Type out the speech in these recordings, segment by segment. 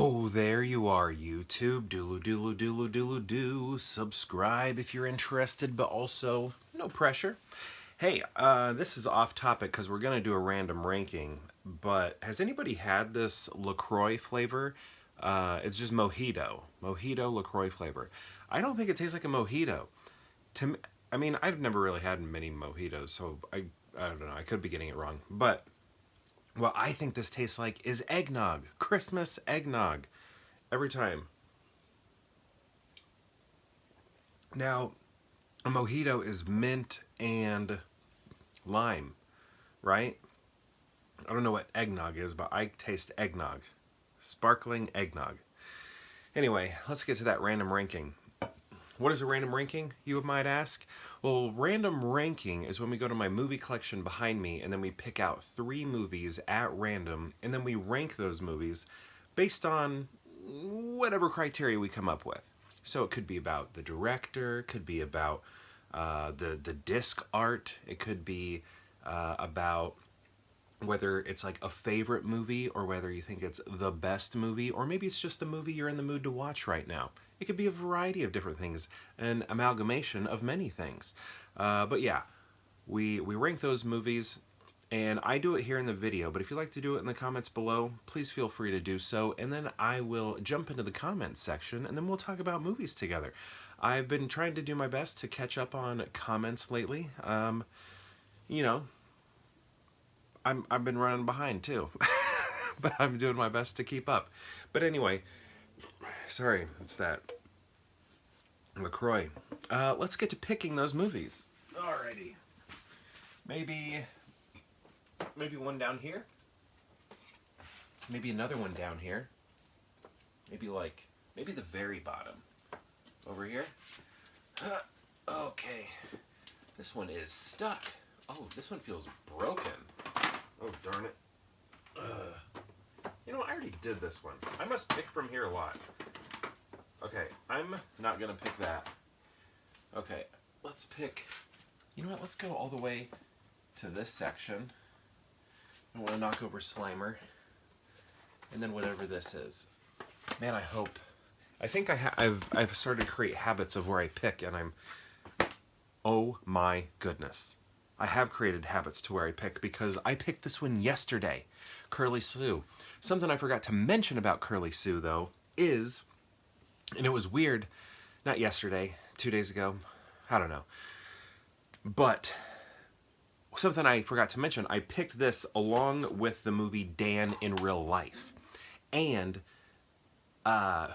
Oh, there you are, YouTube. Doodle doodle doodle doodle doo. Subscribe if you're interested, but also no pressure. Hey, this is off topic because we're going to do a random ranking, but has anybody had this LaCroix flavor? It's just mojito. Mojito LaCroix flavor. I don't think it tastes like a mojito. To me, I mean, I've never really had many mojitos, so I don't know. I could be getting it wrong, but what I think this tastes like is eggnog. Christmas eggnog. Every time. Now, a mojito is mint and lime, right? I don't know what eggnog is, but I taste eggnog. Sparkling eggnog. Anyway, let's get to that random ranking. What is a random ranking, you might ask? Well, random ranking is when we go to my movie collection behind me and then we pick out 3 movies at random and then we rank those movies based on whatever criteria we come up with. So it could be about the director, it could be about the disc art, it could be about whether it's like a favorite movie or whether you think it's the best movie, or maybe it's just the movie you're in the mood to watch right now. It could be a variety of different things, an amalgamation of many things. But yeah, we rank those movies, and I do it here in the video, but if you'd like to do it in the comments below, please feel free to do so, and then I will jump into the comments section, and then we'll talk about movies together. I've been trying to do my best to catch up on comments lately. You know, I've been running behind too, but I'm doing my best to keep up. But anyway, sorry, it's that LaCroix. Let's get to picking those movies. Alrighty. Maybe one down here. Maybe another one down here. Maybe the very bottom. Over here. Okay. This one is stuck. Oh, this one feels broken. Oh, darn it. You know, I already did this one. I must pick from here a lot. Okay, I'm not going to pick that. Okay, let's pick... You know what? Let's go all the way to this section. I want to knock over Slimer. And then whatever this is. Man, I hope... I think I've started to create habits of where I pick, and I'm... Oh my goodness. I have created habits to where I pick because I picked this one yesterday, Curly Sue. Something I forgot to mention about Curly Sue, though, is, and it was weird, not yesterday, 2 days ago, I don't know, but something I forgot to mention, I picked this along with the movie Dan in Real Life. And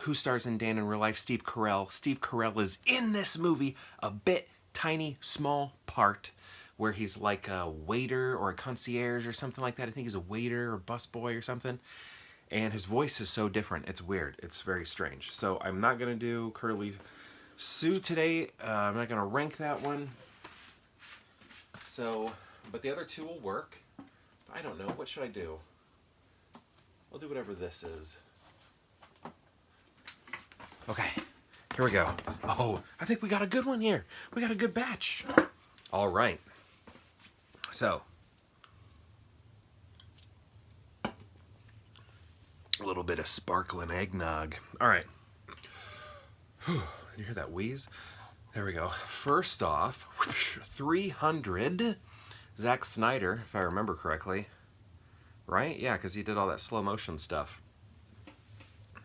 who stars in Dan in Real Life? Steve Carell. Steve Carell is in this movie, a bit tiny, small part, where he's like a waiter or a concierge or something like that. I think he's a waiter or busboy or something. And his voice is so different. It's weird. It's very strange. So I'm not going to do Curly Sue today. I'm not going to rank that one. So, but the other 2 will work. I don't know. What should I do? I'll do whatever this is. Okay. Here we go. Oh, I think we got a good one here. We got a good batch. All right. So, a little bit of sparkling eggnog. All right. Whew, you hear that wheeze? There we go. First off, 300. Zack Snyder, if I remember correctly. Right? Yeah, because he did all that slow motion stuff.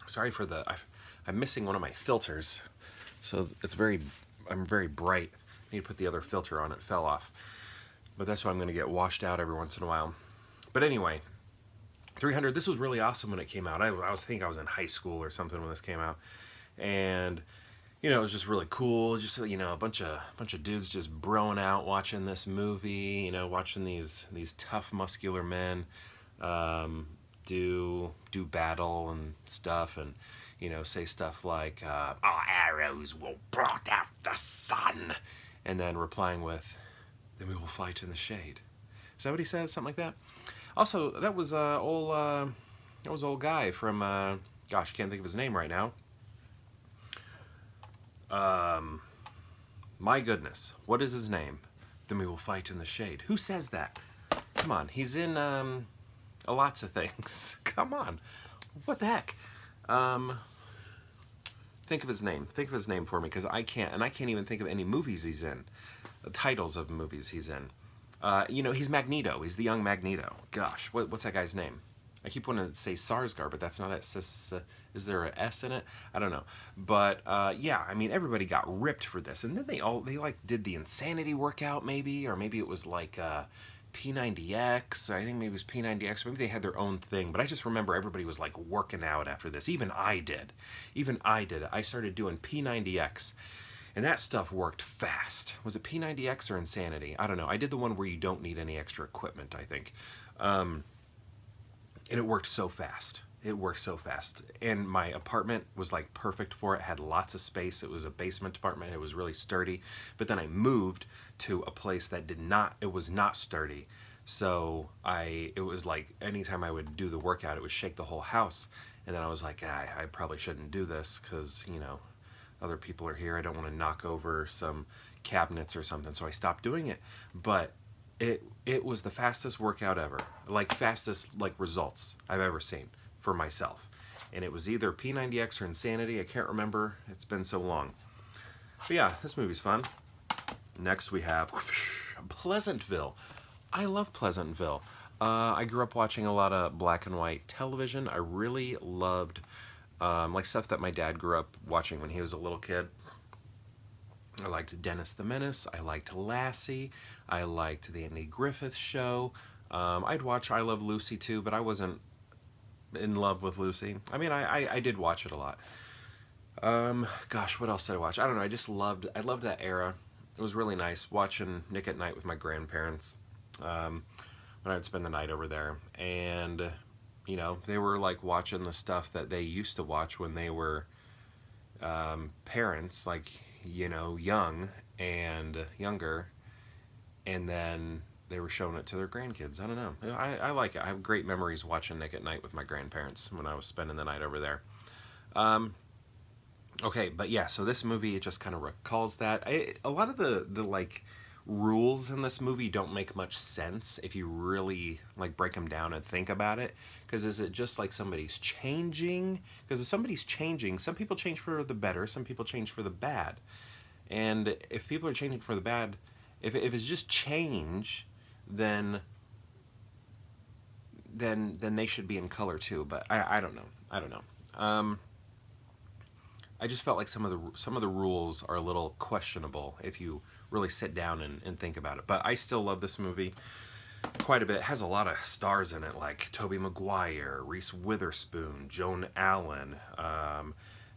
Sorry for the... I'm missing one of my filters. So I'm very bright. I need to put the other filter on. It fell off. But that's why I'm going to get washed out every once in a while. But anyway, 300, this was really awesome when it came out. I think I was in high school or something when this came out. And, you know, it was just really cool. Just, you know, a bunch of dudes just broing out watching this movie, you know, watching these tough, muscular men do battle and stuff, and, you know, say stuff like, our arrows will blot out the sun, and then replying with, then we will fight in the shade. Is that what he says? Something like that? Also, that was old guy from, gosh, I can't think of his name right now. My goodness, what is his name? Then we will fight in the shade. Who says that? Come on, he's in, lots of things. Come on. What the heck? Um, think of his name. Think of his name for me, because I can't, and I can't even think of any movies he's in. The titles of movies he's in. You know, he's Magneto. He's the young Magneto. Gosh, what's that guy's name? I keep wanting to say Sarsgaard, but that's not it. Is there an S in it? I don't know. But yeah, I mean, everybody got ripped for this, and then they like did the insanity workout, maybe, or maybe it was like P90X. I think maybe it was P90X. Maybe they had their own thing, but I just remember everybody was like working out after this. Even I did. Even I did. I started doing P90X. And that stuff worked fast. Was it P90X or Insanity? I don't know. I did the one where you don't need any extra equipment, I think. And it worked so fast. It worked so fast. And my apartment was like perfect for it. It had lots of space. It was a basement apartment. It was really sturdy. But then I moved to a place that it was not sturdy. So it was like anytime I would do the workout, it would shake the whole house. And then I was like, I probably shouldn't do this because, you know, other people are here. I don't want to knock over some cabinets or something, so I stopped doing it. But it was the fastest workout ever, like fastest like results I've ever seen for myself. And it was either P90X or Insanity. I can't remember. It's been so long. But yeah, this movie's fun. Next we have Pleasantville. I love Pleasantville. I grew up watching a lot of black and white television. I really loved like stuff that my dad grew up watching when he was a little kid. I liked Dennis the Menace. I liked Lassie. I liked the Andy Griffith Show. I'd watch I Love Lucy too, but I wasn't in love with Lucy. I mean, I did watch it a lot. Gosh, what else did I watch? I don't know. I loved that era. It was really nice watching Nick at Night with my grandparents when I'd spend the night over there. And you know, they were like watching the stuff that they used to watch when they were parents, like, you know, young and younger, and then they were showing it to their grandkids. I don't know. I like it. I have great memories watching Nick at Night with my grandparents when I was spending the night over there. Okay, but yeah, so this movie, it just kind of recalls that. A lot of the like rules in this movie don't make much sense if you really like break them down and think about it. Because is it just like somebody's changing? Because if somebody's changing, some people change for the better, some people change for the bad. And if people are changing for the bad, if it's just change, then they should be in color too. But I don't know. I don't know. I just felt like some of the rules are a little questionable if you really sit down and think about it. But I still love this movie quite a bit. It has a lot of stars in it, like Tobey Maguire, Reese Witherspoon, Joan Allen,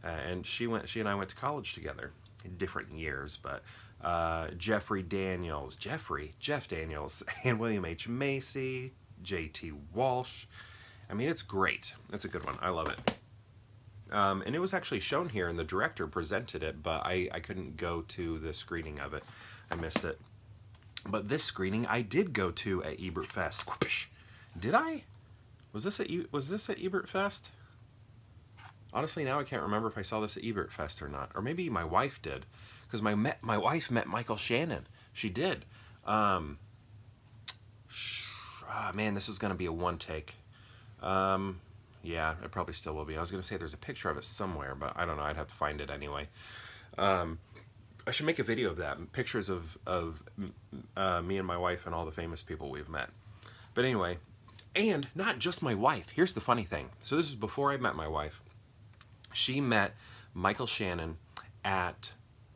and she and I went to college together in different years. But Jeff Daniels, and William H. Macy, J.T. Walsh. I mean, it's great. It's a good one. I love it. And it was actually shown here, and the director presented it, but I couldn't go to the screening of it. I missed it. But this screening I did go to at Ebert Fest. Did I? Was this at Ebert Fest? Honestly, now I can't remember if I saw this at Ebert Fest or not. Or maybe my wife did, because my wife met Michael Shannon. She did. Man, this is going to be a one take. Yeah, it probably still will be. I was going to say there's a picture of it somewhere, but I don't know. I'd have to find it anyway. I should make a video of that. Pictures of me and my wife and all the famous people we've met. But anyway, and not just my wife. Here's the funny thing. So this is before I met my wife. She met Michael Shannon at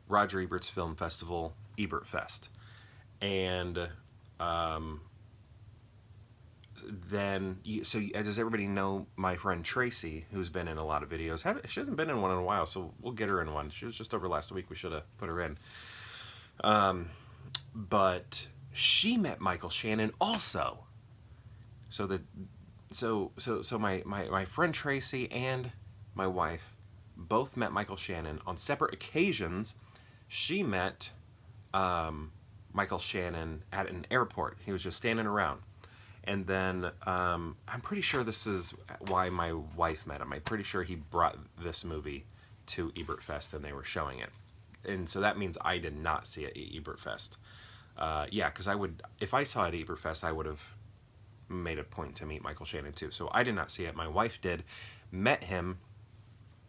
Roger Ebert's Film Festival, Ebert Fest. And then, does everybody know my friend Tracy, who's been in a lot of videos? She hasn't been in one in a while, so we'll get her in one. She was just over last week. We should have put her in. But she met Michael Shannon also. So my friend Tracy and my wife both met Michael Shannon on separate occasions. She met Michael Shannon at an airport. He was just standing around. And then I'm pretty sure this is why my wife met him. I'm pretty sure he brought this movie to Ebert Fest and they were showing it. And so that means I did not see it at Ebert Fest. Yeah, because if I saw it at Ebert Fest, I would have made a point to meet Michael Shannon too. So I did not see it. My wife did. Met him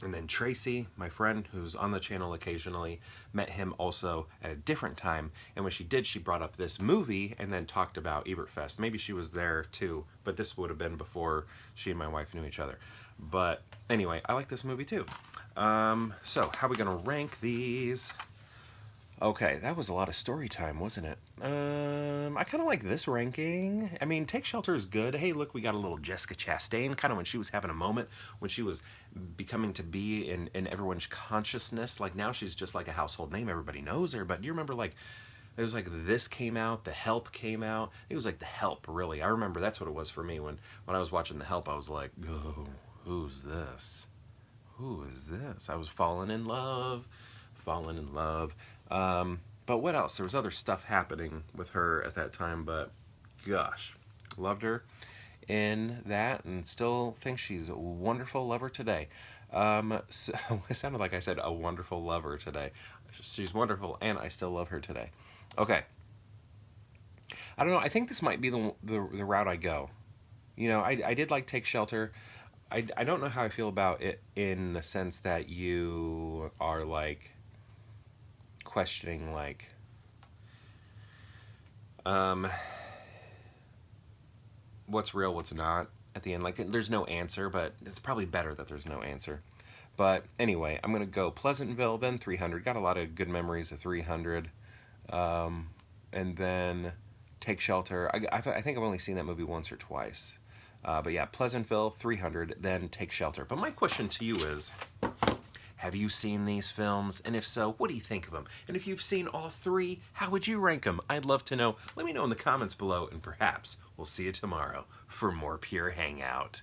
And then Tracy, my friend who's on the channel occasionally, met him also at a different time. And when she did, she brought up this movie and then talked about Ebertfest. Maybe she was there too, but this would have been before she and my wife knew each other. But anyway, I like this movie too. So how are we going to rank these? Okay, that was a lot of story time, wasn't it? I kind of like this ranking. I mean, Take Shelter is good. Hey, look, we got a little Jessica Chastain, kind of when she was having a moment, when she was becoming to be in everyone's consciousness. Like, now she's just like a household name. Everybody knows her. But do you remember, like, it was like this came out, The Help came out. It was like The Help, really. I remember that's what it was for me. When I was watching The Help, I was like, oh, who's this? Who is this? I was falling in love. Fallen in love. But what else? There was other stuff happening with her at that time, but gosh, loved her in that and still think she's a wonderful lover today. So, it sounded like I said a wonderful lover today. She's wonderful and I still love her today. Okay. I don't know. I think this might be the route I go. You know, I did like Take Shelter. I don't know how I feel about it in the sense that you are like questioning like what's real, what's not at the end. Like there's no answer, but it's probably better that there's no answer. But anyway, I'm gonna go Pleasantville, then 300. Got a lot of good memories of 300, and then Take Shelter. I think I've only seen that movie once or twice. But yeah, Pleasantville, 300, then Take Shelter. But my question to you is, have you seen these films? And if so, what do you think of them? And if you've seen all three, how would you rank them? I'd love to know. Let me know in the comments below, and perhaps we'll see you tomorrow for more Pure Hangout.